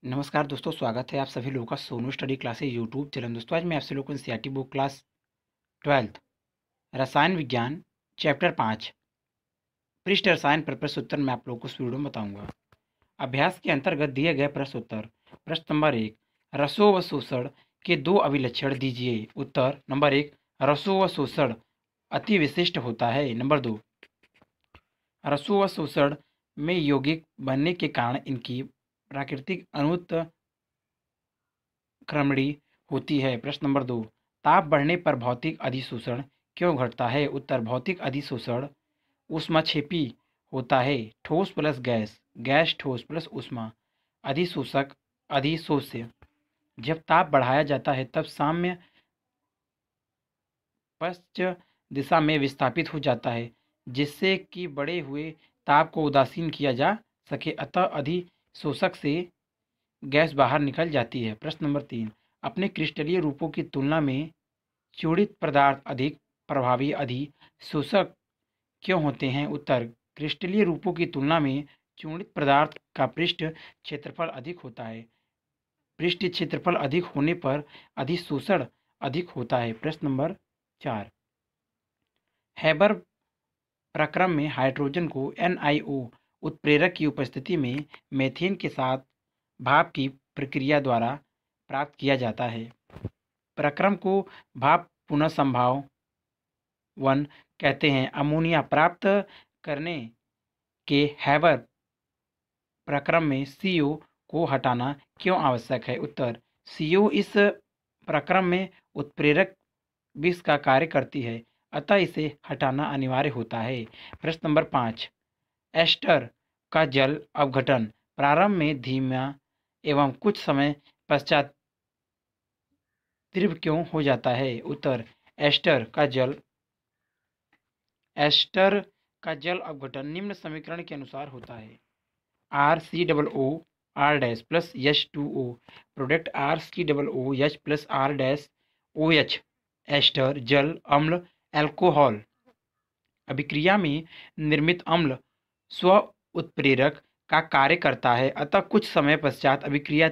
नमस्कार दोस्तों, स्वागत है आप सभी लोगों का Sonu study classes YouTube channel. दोस्तों आज मैं आपसे लोगों को एनसीईआरटी बुक क्लास 12th रसायन विज्ञान चैप्टर 5 पृष्ठ रसायन पर प्रश्न उत्तर मैं आप लोगों को इस वीडियो में बताऊंगा। अभ्यास के अंतर्गत दिए गए प्रश्न उत्तर। प्रश्न नंबर 1, रसों व शोषण के दो अभिलक्षण दीजिए। उत्तर नंबर 1, रसों व शोषण अति विशिष्ट होता है। नंबर 2, रसों व शोषण में यौगिक बनने के कारण इनकी प्राकृतिक क्रमणी होती है। प्रश्न नंबर 2, ताप बढ़ने पर भौतिक अधिशोषण क्यों घटता है। उत्तर, भौतिक अधिशोषण ऊष्माक्षेपी होता है। ठोस प्लस गैस, गैस ठोस प्लस ऊष्मा। अधिशोषक अधिशोष्य। जब ताप बढ़ाया जाता है तब साम्य पश्च दिशा में विस्थापित हो जाता है, जिससे कि बढ़े हुए ताप को उदासीन किया जा सके, अतः अधिशोषक से गैस बाहर निकल जाती है। प्रश्न नंबर 3, अपने क्रिस्टलीय रूपों की तुलना में चूड़ित पदार्थ अधिक प्रभावी अधिशोषक क्यों होते हैं। उत्तर, क्रिस्टलीय रूपों की तुलना में चूड़ित पदार्थ का पृष्ठ क्षेत्रफल अधिक होता है। पृष्ठ क्षेत्रफल अधिक होने पर अधिशोषण अधिक होता है। प्रश्न नंबर 4, हैबर प्रक्रम में हाइड्रोजन को NiO उत्प्रेरक की उपस्थिति में मेथेन के साथ भाप की प्रक्रिया द्वारा प्राप्त किया जाता है। प्रक्रम को भाप पुनः संभावन कहते हैं। अमोनिया प्राप्त करने के हैबर प्रक्रम में CO को हटाना क्यों आवश्यक है। उत्तर, CO इस प्रक्रम में उत्प्रेरक विष का कार्य करती है, अतः इसे हटाना अनिवार्य होता है। प्रश्न नंबर 5, एस्टर का जल अपघटन प्रारंभ में धीमा एवं कुछ समय पश्चात तीव्र क्यों हो जाता है। उत्तर, एस्टर का जल अपघटन निम्न समीकरण के अनुसार होता है। RCOO plus H2O product RCOOH plus R OH ester जल अम्ल एल्कोहल अभिक्रिया में निर्मित अम्ल स्व उत्प्रेरक का कार्य करता है, अतः कुछ समय पश्चात अभिक्रिया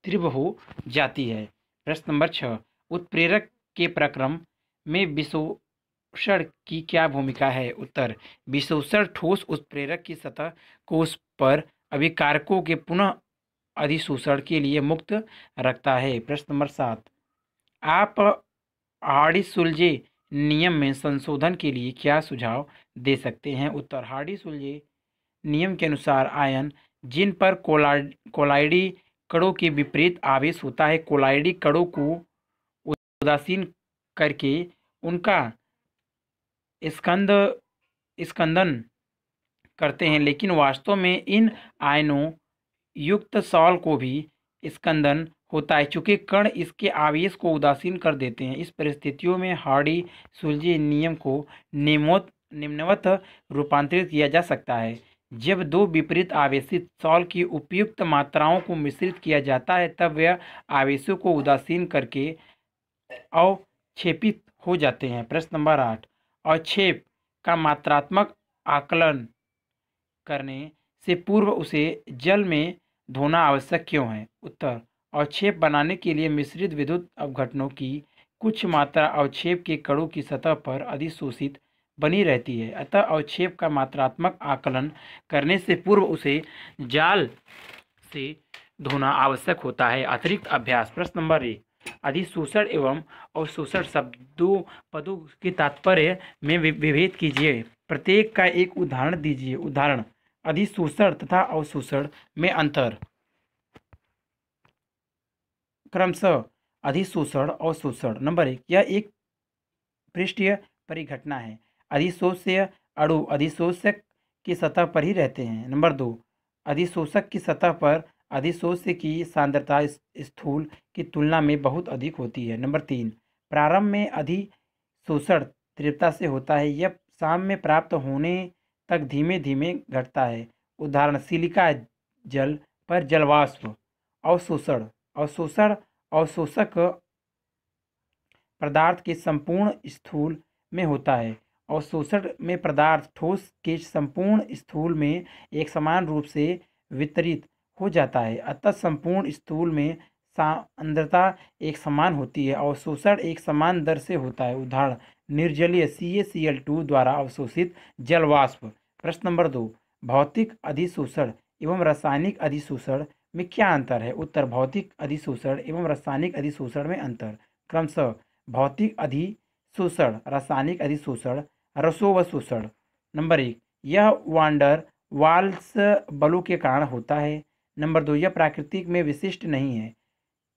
तीव्र हो जाती है। प्रश्न नंबर 6, उत्प्रेरक के प्रक्रम में विशोषण की क्या भूमिका है। उत्तर, विशोषण ठोस उत्प्रेरक की सतह को उस पर अभिकारकों के पुनः अधिशोषण के लिए मुक्त रखता है। प्रश्न नंबर 7, आप हार्डी-सुलजे नियम में संशोधन के लिए क्या सुझाव दे सकते हैं। उत्तर, हार्डी-सुलजे नियम के अनुसार आयन जिन पर कोलाइडी कणों के विपरीत आवेश होता है, कोलाइडी कणों को उदासीन करके उनका स्कंद स्कंदन करते हैं, लेकिन वास्तव में इन आयनों युक्त सॉल को भी स्कंदन होता है, चूंकि कण इसके आवेश को उदासीन कर देते हैं। इस परिस्थितियों में हार्डी-सुलजे नियम को निम्नवत रूपांतरित किया जा सकता है। जब दो विपरीत आवेशित सॉल की उपयुक्त मात्राओं को मिश्रित किया जाता है, तब वे आवेशों को उदासीन करके अवक्षेपित हो जाते हैं। प्रश्न नंबर 8, अवक्षेप का मात्रात्मक आकलन करने से पूर्व उसे जल में धोना आवश्यक क्यों है। उत्तर, अवक्षेप बनाने के लिए मिश्रित विद्युत अपघटनों की कुछ मात्रा अवक्षेप के कणों की सतह पर अधिशोषित बनी रहती है, अतः अवक्षेप का मात्रात्मक आकलन करने से पूर्व उसे जाल से धोना आवश्यक होता है। अतिरिक्त अभ्यास। प्रश्न नंबर 1, अधिशोषण एवं अवशोषण पदों के तात्पर्य में विभेद कीजिए। प्रत्येक का एक उदाहरण दीजिए। उदाहरण, अधिशोषण तथा अवशोषण में अंतर। क्रमशः अधिशोषण अवशोषण। नंबर 1, यह एक पृष्ठीय परिघटना है। अधिशोष्य अणु अधिशोषक की सतह पर ही रहते हैं। नंबर 2, अधिशोषक की सतह पर अधिशोष्य की सांद्रता स्थूल की तुलना में बहुत अधिक होती है। नंबर 3, प्रारंभ में अधिशोषण तीव्रता से होता है, यह साम्य प्राप्त होने तक धीमे धीमे घटता है। उदाहरण, सिलिका जल पर जलवाष्प। अवशोषण अवशोषण अवशोषक पदार्थ के संपूर्ण स्थूल में होता है। अवशोषण में पदार्थ ठोस के संपूर्ण स्थूल में एक समान रूप से वितरित हो जाता है। अतः संपूर्ण स्थूल में सांद्रता एक समान होती है और शोषण एक समान दर से होता है। उदाहरण निर्जलीय CaCl2 द्वारा अवशोषित जल वाष्प। प्रश्न नंबर 2, भौतिक अधिशोषण एवं रासायनिक अधिशोषण में क्या अंतर है? उत्तर, भौतिक अधिशोषण एवं रासायनिक अधिशोषण में अंतर क्रमशः भौतिक अधिशोषण, रासायनिक अधिशोषण, रसोवशोषण। नंबर 1, यह वांडर वाल्स बलों के कारण होता है। नंबर 2, यह प्राकृतिक में विशिष्ट नहीं है।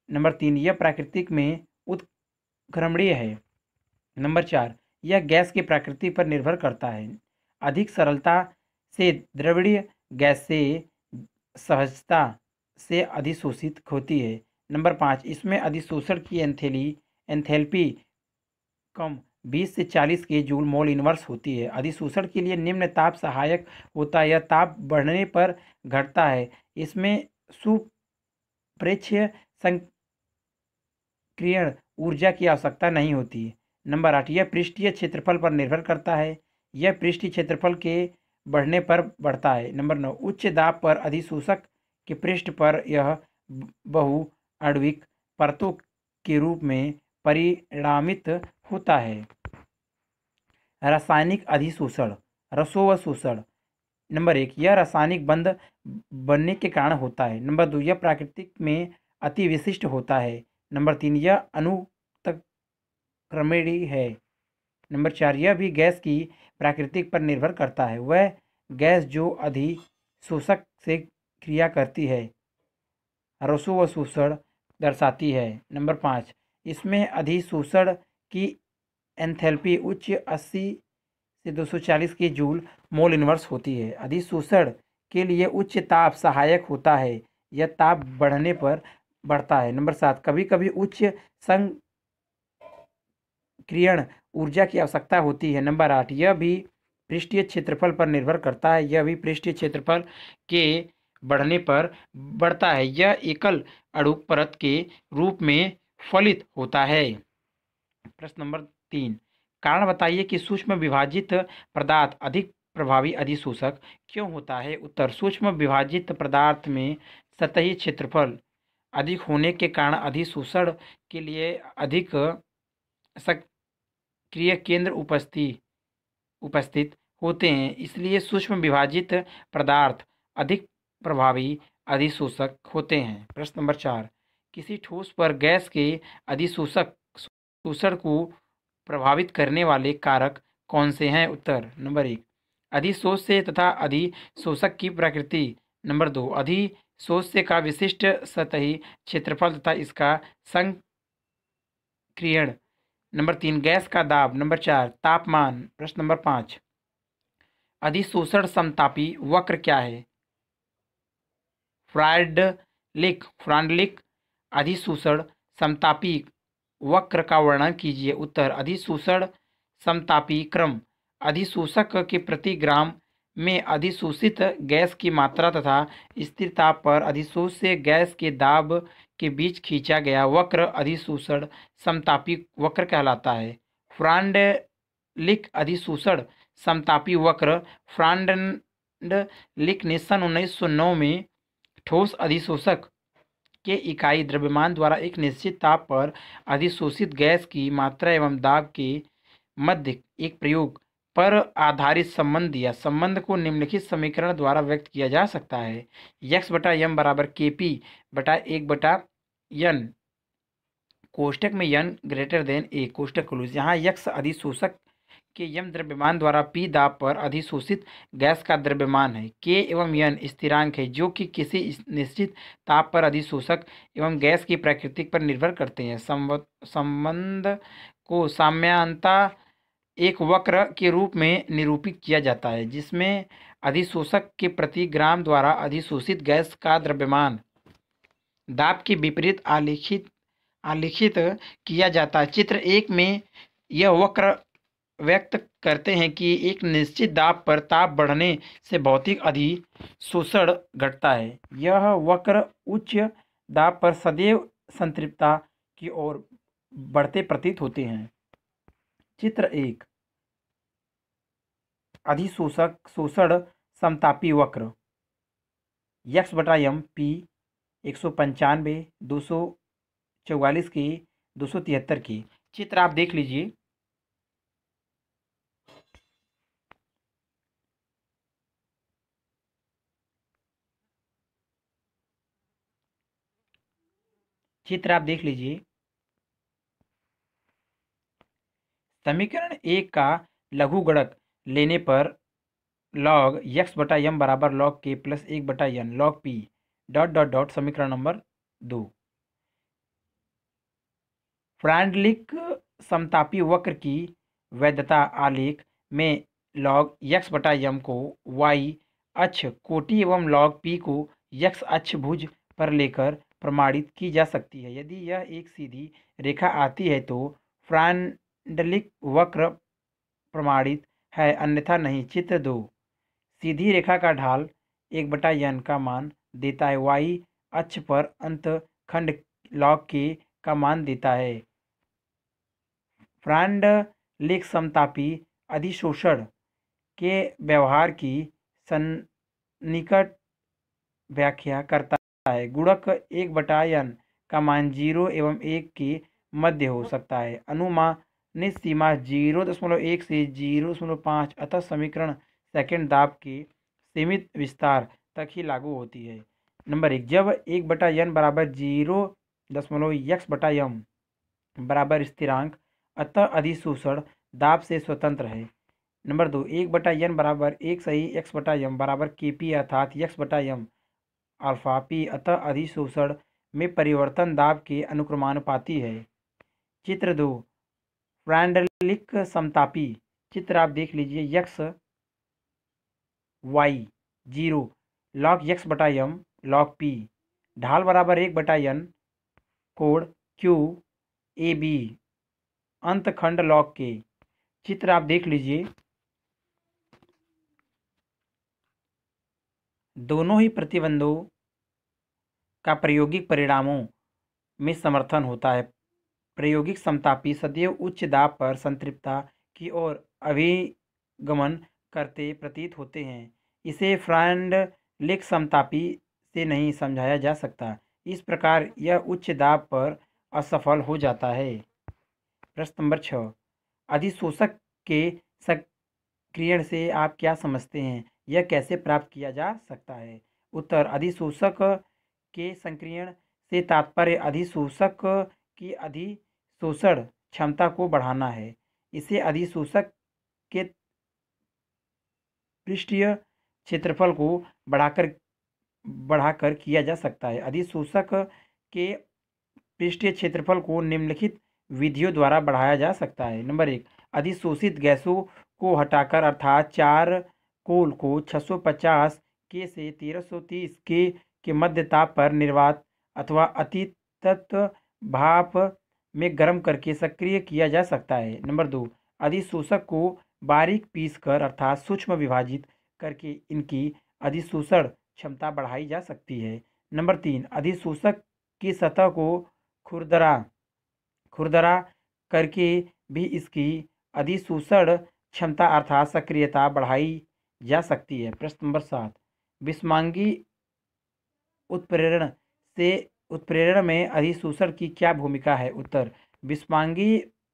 नंबर 3, यह प्राकृतिक में उत्क्रमणीय है। नंबर 4, यह गैस की प्रकृति पर निर्भर करता है। अधिक सरलता से द्रवणीय गैस से सहजता से अधिशोषित होती है। नंबर 5, इसमें अधिशोषण की एंथैल्पी कम 20 से 40 के जूल मोल इनवर्स होती है। अधिशोषण के लिए निम्न ताप सहायक होता है। यह ताप बढ़ने पर घटता है। इसमें सुप्रेक्षीय सक्रियण ऊर्जा की आवश्यकता नहीं होती। नंबर 8, यह पृष्ठीय क्षेत्रफल पर निर्भर करता है। यह पृष्ठीय क्षेत्रफल के बढ़ने पर बढ़ता है। नंबर 9, उच्च दाब पर अधिशोषक के पृष्ठ पर यह बहुआण्विक परतों के रूप में परिणामित होता है। रासायनिक अधिशोषण, रसोवशोषण। नंबर 1, यह रासायनिक बंध बनने के कारण होता है। नंबर 2, यह प्राकृतिक में अति विशिष्ट होता है। नंबर 3, यह अनुत्क्रमणीय है। नंबर 4, यह भी गैस की प्राकृतिक पर निर्भर करता है। वह गैस जो अधिशोषक से क्रिया करती है रसोवशोषण दर्शाती है। नंबर 5, इसमें अधिशोषण की एंथैल्पी उच्च 80 से 240 के जूल मोल इनवर्स होती है। अधिशोषण के लिए उच्च ताप सहायक होता है। यह ताप बढ़ने पर बढ़ता है। नंबर 7, कभी कभी उच्च सक्रियण ऊर्जा की आवश्यकता होती है। नंबर 8, यह भी पृष्ठीय क्षेत्रफल पर निर्भर करता है। यह भी पृष्ठीय क्षेत्रफल के बढ़ने पर बढ़ता है। यह एकल अणु परत के रूप में फलित होता है। प्रश्न नंबर 3, कारण बताइए कि सूक्ष्म विभाजित पदार्थ अधिक प्रभावी अधिशोषक क्यों होता है? उत्तर, सूक्ष्म विभाजित पदार्थ में सतही क्षेत्रफल अधिक होने के कारण अधिशोषण के लिए अधिक सक्रिय केंद्र उपस्थित होते हैं। इसलिए सूक्ष्म विभाजित पदार्थ अधिक प्रभावी अधिशोषक होते हैं। प्रश्न नंबर 4, किसी ठोस पर गैस के अधिशोषक शोषण को प्रभावित करने वाले कारक कौन से हैं? उत्तर, नंबर 1, अधिशोष से तथा अधिशोषक की प्रकृति। नंबर 2, अधिशोष से का विशिष्ट सतही क्षेत्रफल तथा इसका संक्रियण। नंबर 3, गैस का दाब। नंबर 4, तापमान। प्रश्न नंबर 5, अधिशोषण समतापी वक्र क्या है? फ्रांडलिक अधिशोषण समतापी वक्र का वर्णन कीजिए। उत्तर, अधिशोषण समतापी क्रम अधिशोषक के प्रति ग्राम में अधिशोषित गैस की मात्रा तथा स्थिर ताप पर अधिशोष से गैस के दाब के बीच खींचा गया वक्र अधिशोषण समतापी वक्र कहलाता है। फ्रांडलिक अधिशोषण समतापी वक्र फ्रांडलिक ने सन 1909 में ठोस अधिशोषक के इकाई द्रव्यमान द्वारा एक निश्चित ताप पर अधिशोषित गैस की मात्रा एवं दाब के मध्य एक प्रयोग पर आधारित संबंध दिया। संबंध को निम्नलिखित समीकरण द्वारा व्यक्त किया जा सकता है। x बटा m बराबर kp बटा 1 बटा n, कोष्टक में n ग्रेटर देन a, कोष्टक क्लोज। यहाँ x अधिशोषक के m द्रव्यमान द्वारा p दाब पर अधिशोषित गैस का द्रव्यमान है। k एवं n स्थिरांक है जो कि किसी निश्चित ताप पर अधिशोषक एवं गैस की प्रकृति पर निर्भर करते हैं। संबंध को सामान्यतः एक वक्र के रूप में निरूपित किया जाता है जिसमें अधिशोषक के प्रति ग्राम द्वारा अधिशोषित गैस का द्रव्यमान दाब के विपरीत आलेखित किया जाता है। चित्र 1 में यह वक्र व्यक्त करते हैं कि एक निश्चित दाब पर ताप बढ़ने से भौतिक अधिशोषण घटता है। यह वक्र उच्च दाब पर सदैव संतृप्तता की ओर बढ़ते प्रतीत होते हैं। चित्र 1, अधिशोषक शोषण समतापी वक्र। यक्स बटा एम पी 195, 244 के, 273 के। चित्र आप देख लीजिए। चित्र आप देख लीजिए। समीकरण 1 का लघुगणक लेने पर लॉग यक्स बटा एम बराबर लॉग के प्लस 1 बटा n log p dot dot dot. समीकरण नंबर 2। फ्रांडलिक समतापी वक्र की वैधता आलेख में लॉग यक्स बटा एम को वाई अक्ष कोटि एवं लॉग पी को यक्स अक्ष भुज पर लेकर प्रमाणित की जा सकती है। यदि यह एक सीधी रेखा आती है तो फ्रांडलिक वक्र प्रमाणित है, अन्यथा नहीं। चित्र 2। सीधी रेखा का ढाल 1/n का मान देता है, वाई अक्ष पर अंतखंड लॉग के का मान देता है। फ्रांडलिक समतापी अधिशोषण के व्यवहार की सन्निकट व्याख्या करता है। गुणक 1/n का मान 0 एवं 1 के मध्य हो सकता है। अनुमानित सीमा 0.1 से 0.5, अतः समीकरण सेकंड दाब के सीमित विस्तार तक ही लागू होती है। नंबर 1, जब 1/n बराबर 0.x/m बराबर स्थिरांक, अतः अधिशोषण दाब से स्वतंत्र है। नंबर 2, 1/n बराबर 1 सही x/m बराबर kp अर्थात x/m अल्फा पी, अतः अधिशोषण में परिवर्तन दाब के अनुक्रमानुपाती है। चित्र 2। फ्रांडलिक समतापी। चित्र आप देख लीजिए। यक्स वाई 0 लॉग यक्स बटा एम लॉग पी, ढाल बराबर 1/n, कोण क्यू ए बी, अंतखंड लॉग के। चित्र आप देख लीजिए। दोनों ही प्रतिबंधों का प्रायोगिक परिणामों में समर्थन होता है। प्रायोगिक समतापी सदैव उच्च दाब पर संतृप्तता की ओर अभिगमन करते प्रतीत होते हैं। इसे फ्रांडलिक समतापी से नहीं समझाया जा सकता। इस प्रकार यह उच्च दाब पर असफल हो जाता है। प्रश्न नंबर 6। अधिशोषक के सक्रियण से आप क्या समझते हैं? यह कैसे प्राप्त किया जा सकता है? उत्तर, अधिशोषक के सक्रियण से तात्पर्य अधिशोषक की अधिशोषण क्षमता को बढ़ाना है। इसे अधिशोषक के पृष्ठीय क्षेत्रफल को बढ़ाकर किया जा सकता है। अधिशोषक के पृष्ठीय क्षेत्रफल को निम्नलिखित विधियों द्वारा बढ़ाया जा सकता है। नंबर 1, अधिशोषित गैसों को हटाकर अर्थात चारकोल को 650 के से 1330 के मध्य ताप पर निर्वात अथवा अतितप्त भाप में गर्म करके सक्रिय किया जा सकता है। नंबर 2, अधिशोषक को बारीक पीसकर अर्थात सूक्ष्म विभाजित करके इनकी अधिशोषण क्षमता बढ़ाई जा सकती है। नंबर 3, अधिशोषक की सतह को खुरदरा करके भी इसकी अधिशोषण क्षमता अर्थात सक्रियता बढ़ाई जा सकती है। प्रश्न नंबर 7, विषमांगी उत्प्रेरण में अधिशोषण की क्या भूमिका है? उत्तर,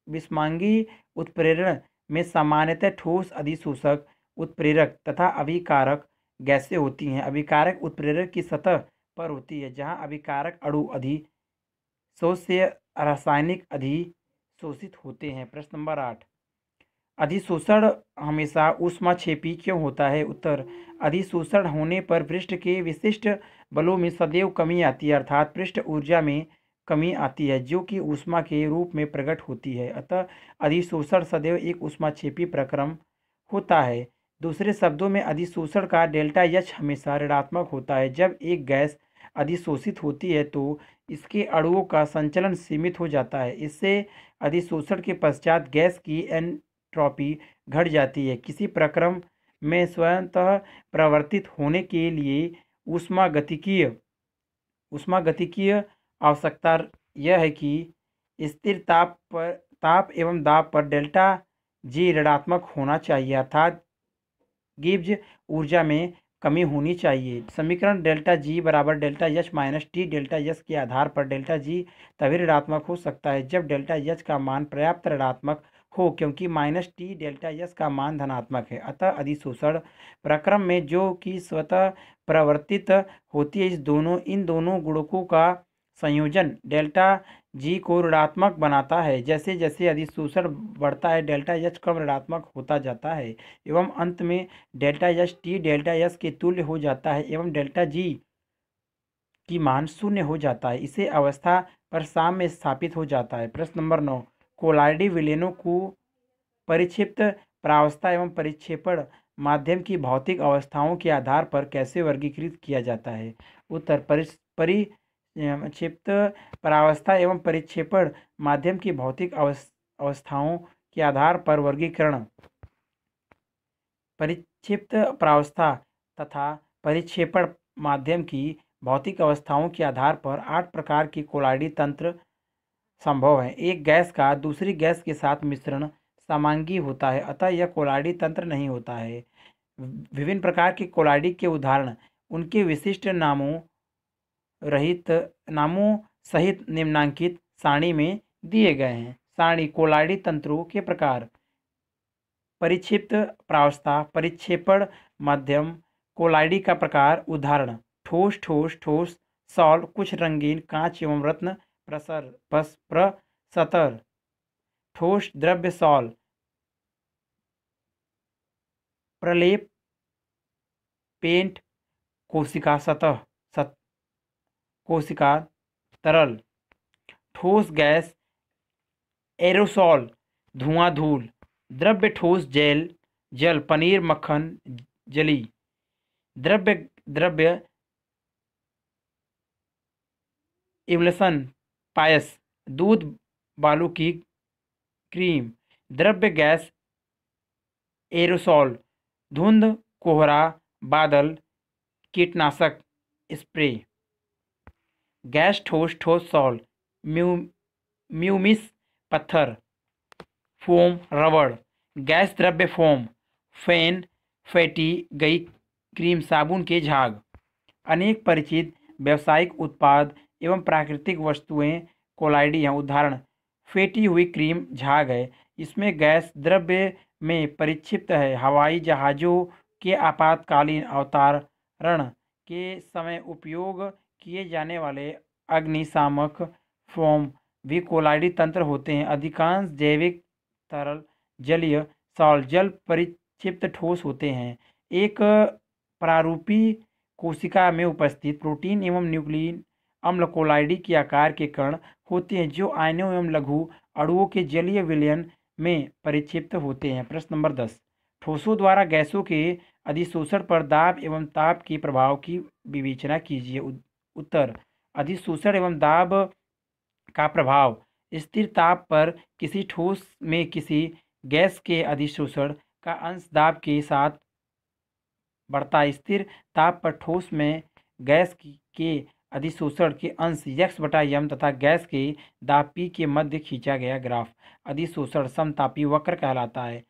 विषमांगी उत्प्रेरण में सामान्यतः ठोस अधिशोषक, उत्प्रेरक तथा अभिकारक गैसें होती हैं। अभिकारक उत्प्रेरक की सतह पर होती है, जहां अभिकारक अणु अधिशोष्य रासायनिक अधिशोषित होते हैं। प्रश्न नंबर 8, अधिशोषण हमेशा ऊष्माक्षेपी क्यों होता है? उत्तर, अधिशोषण होने पर पृष्ठ के विशिष्ट बलों में सदैव कमी आती है, अर्थात पृष्ठ ऊर्जा में कमी आती है, जो कि ऊष्मा के रूप में प्रकट होती है। अतः अधिशोषण सदैव एक ऊष्माक्षेपी प्रक्रम होता है। दूसरे शब्दों में अधिशोषण का डेल्टा एच हमेशा ऋणात्मक होता है। जब एक गैस अधिशोषित होती है तो इसके अणुओं का संचलन सीमित हो जाता है। इससे अधिशोषण के पश्चात गैस की एंट्रोपी घट जाती है। किसी प्रक्रम में स्वतः प्रवर्तित होने के लिए ऊष्मागतिकीय आवश्यकता यह है कि स्थिर ताप एवं दाब पर डेल्टा जी ऋणात्मक होना चाहिए, अर्थात गिब्स ऊर्जा में कमी होनी चाहिए। समीकरण डेल्टा जी बराबर delta H minus T delta H के आधार पर डेल्टा जी तभी ऋणात्मक हो सकता है जब डेल्टा एच का मान पर्याप्त ऋणात्मक हो, क्योंकि माइनस टी डेल्टा एच का मान धनात्मक है। अतः अधिशोषण प्रक्रम में जो कि स्वतः प्रवर्तित होती है इन दोनों गुणकों का संयोजन डेल्टा जी को ऋणात्मक बनाता है। जैसे जैसे अधिशोषण बढ़ता है डेल्टा एच कम ऋणात्मक होता जाता है एवं अंत में delta H T delta H के तुल्य हो जाता है एवं डेल्टा जी की मान शून्य हो जाता है। इसे अवस्था पर साम्य स्थापित हो जाता है। प्रश्न नंबर 9, कोलाइडी विलयनों को परिक्षिप्त प्रावस्था एवं परिक्षेपण माध्यम की भौतिक अवस्थाओं के आधार पर कैसे वर्गीकृत किया जाता है? उत्तर, परिक्षिप्त प्रावस्था एवं परिक्षेपण माध्यम की भौतिक अवस्थाओं के आधार पर वर्गीकरण परिक्षिप्त प्रावस्था तथा परिक्षेपण माध्यम की भौतिक अवस्थाओं के आधार पर 8 प्रकार के कोलाइडी तंत्र संभव है। एक गैस का दूसरी गैस के साथ मिश्रण समांगी होता है, अतः यह कोलाइडी तंत्र नहीं होता है। विभिन्न प्रकार के कोलाइडी के उदाहरण उनके विशिष्ट नामों सहित निम्नांकित सारणी में दिए गए हैं। सारणी कोलाइडी तंत्रों के प्रकार: परिक्षिप्त प्रावस्था, परिक्षेपण माध्यम, कोलाइडी का प्रकार। उदाहरण: ठोस ठोस ठोस सॉल, कुछ रंगीन कांच एवं रत्न प्रसतर, ठोस द्रव्य सॉल, प्रलेप पेंट, कोशिका सतह कोशिका तरल, ठोस गैस एरोसॉल, धुआं धूल, द्रव्य ठोस जल पनीर मक्खन जली, द्रव्य इमल्सन पायस, दूध बालू की क्रीम, द्रव्य गैस एरोसॉल, धुंध कोहरा बादल, कीटनाशक स्प्रे। गैस ठोस ठोस सॉल, म्यूमिस पत्थर, फोम रबड़, गैस द्रव्य फोम, फेन फेटी गई क्रीम, साबुन के झाग। अनेक परिचित व्यावसायिक उत्पाद एवं प्राकृतिक वस्तुएं कोलाइडी हैं। उदाहरण: फेटी हुई क्रीम झाग है, इसमें गैस द्रव्य में परिक्षिप्त है। हवाई जहाज़ों के आपातकालीन अवतरण के समय उपयोग किए जाने वाले अग्निशामक फोम भी कोलाइडी तंत्र होते हैं। अधिकांश जैविक तरल जलीय सॉल जल परिक्षिप्त ठोस होते हैं। एक प्रारूपी कोशिका में उपस्थित प्रोटीन एवं न्यूक्लिक अम्ल कोलाइडी के आकार के कण होते हैं जो आयनों एवं लघु अणुओं के जलीय विलयन में परिक्षिप्त होते हैं। प्रश्न नंबर 10, ठोसों द्वारा गैसों के अधिशोषण पर दाब एवं ताप के प्रभाव की विवेचना कीजिए। उत्तर: अधिशोषण एवं दाब का प्रभाव स्थिर ताप पर किसी ठोस में किसी गैस के अधिशोषण का अंश दाब के साथ बढ़ता है। स्थिर ताप पर ठोस में गैस के अधिशोषण के अंश x/m तथा गैस के दाब P के मध्य खींचा गया ग्राफ अधिशोषण समतापी वक्र कहलाता है।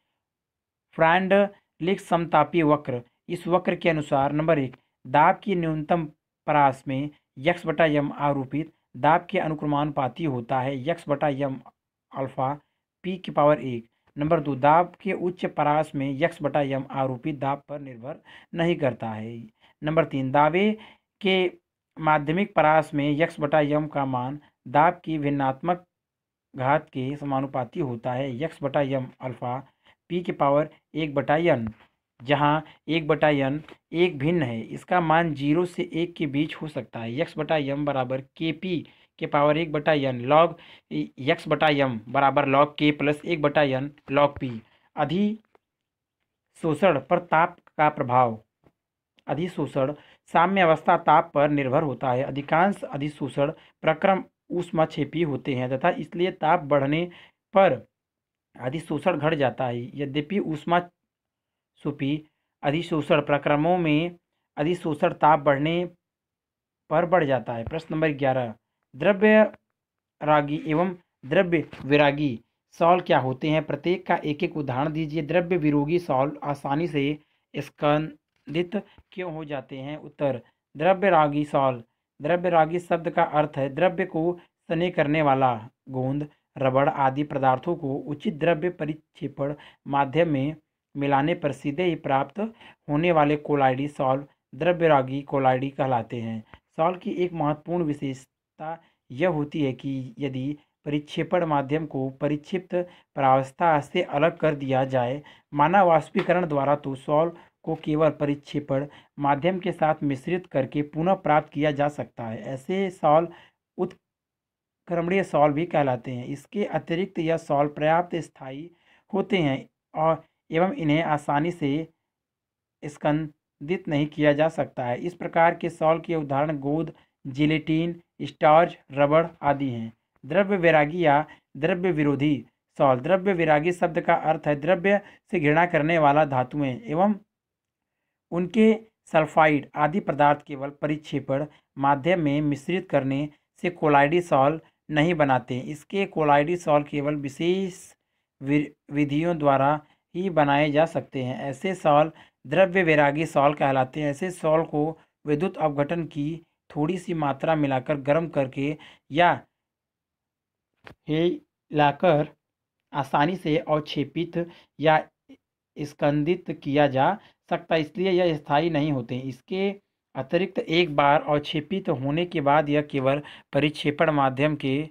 फ्रांडलिक समतापी वक्र। इस वक्र के अनुसार नंबर 1, दाब की न्यूनतम परास में x/m आरोपित दाब के अनुक्रमानुपाती होता है x/m अल्फा p⁻1। नंबर 2, दाब के उच्च परास में x/m आरोपित दाब पर निर्भर नहीं करता है। नंबर 3, दाबे के माध्यमिक परास में x/m का मान दाब की भिन्नात्मक घात के समानुपाती होता है x/m अल्फा p⁻1/n, जहाँ 1/n एक भिन्न है। इसका मान 0 से 1 के बीच हो सकता है। x/m बराबर kp⁻1/n log x/m बराबर log k plus 1/n log p। अधिशोषण पर ताप का प्रभाव। अधिशोषण साम्य अवस्था ताप पर निर्भर होता है। अधिकांश अधिशोषण प्रक्रम ऊष्माक्षेपी होते हैं तथा इसलिए ताप बढ़ने पर अधिशोषण घट जाता है। यद्यपि ऊष्माक्षेपी अधिशोषण प्रक्रमों में अधिशोषण ताप बढ़ने पर बढ़ जाता है। प्रश्न नंबर 11, द्रव्य रागी एवं द्रव्य विरागी सॉल क्या होते हैं? प्रत्येक का एक एक उदाहरण दीजिए। द्रव्य विरोधी सॉल आसानी से स्कंदित क्यों हो जाते हैं? उत्तर, द्रव्यरागी सॉल। द्रव्यरागी शब्द का अर्थ है द्रव्य को सने करने वाला। गोंद, रबड़ आदि पदार्थों को उचित द्रव्य परिक्षेपण माध्यम में मिलाने पर सीधे ही प्राप्त होने वाले कोलाइडी सॉल्व द्रव्यरागी कोलाइडी कहलाते हैं। सॉल्व की एक महत्वपूर्ण विशेषता यह होती है कि यदि परिक्षेपण माध्यम को परिक्षिप्त प्रावस्था से अलग कर दिया जाए, माना वाष्पीकरण द्वारा, तो सॉल्व को केवल परिक्षेपण माध्यम के साथ मिश्रित करके पुनः प्राप्त किया जा सकता है। ऐसे सॉल्व उत्क्रमणीय सॉल्व भी कहलाते हैं। इसके अतिरिक्त यह सॉल्व पर्याप्त स्थायी होते हैं और एवं इन्हें आसानी से स्कंदित नहीं किया जा सकता है। इस प्रकार के सॉल्व के उदाहरण गोंद, जिलेटिन, स्टार्च, रबड़ आदि हैं। द्रव्य वैरागी या द्रव्य विरोधी सॉल्व। द्रव्य वैरागी शब्द का अर्थ है द्रव्य से घृणा करने वाला धातुएं एवं उनके सल्फाइड आदि पदार्थ केवल परिक्षेपण माध्यम में मिश्रित करने से कोलाइडी सॉल्व नहीं बनाते। इसके कोलाइडी सॉल्व केवल विशेष विधियों द्वारा ही बनाए जा सकते हैं। ऐसे सॉल्व द्रव्य वैरागी सॉल्व कहलाते हैं। ऐसे सॉल्व को विद्युत अपघटन की थोड़ी सी मात्रा मिलाकर गर्म करके या हिलाकर आसानी से अवक्षेपित या स्कंदित किया जा सकता है, इसलिए यह स्थायी नहीं होते। इसके अतिरिक्त एक बार अवक्षेपित होने के बाद यह केवल परिक्षेपण माध्यम के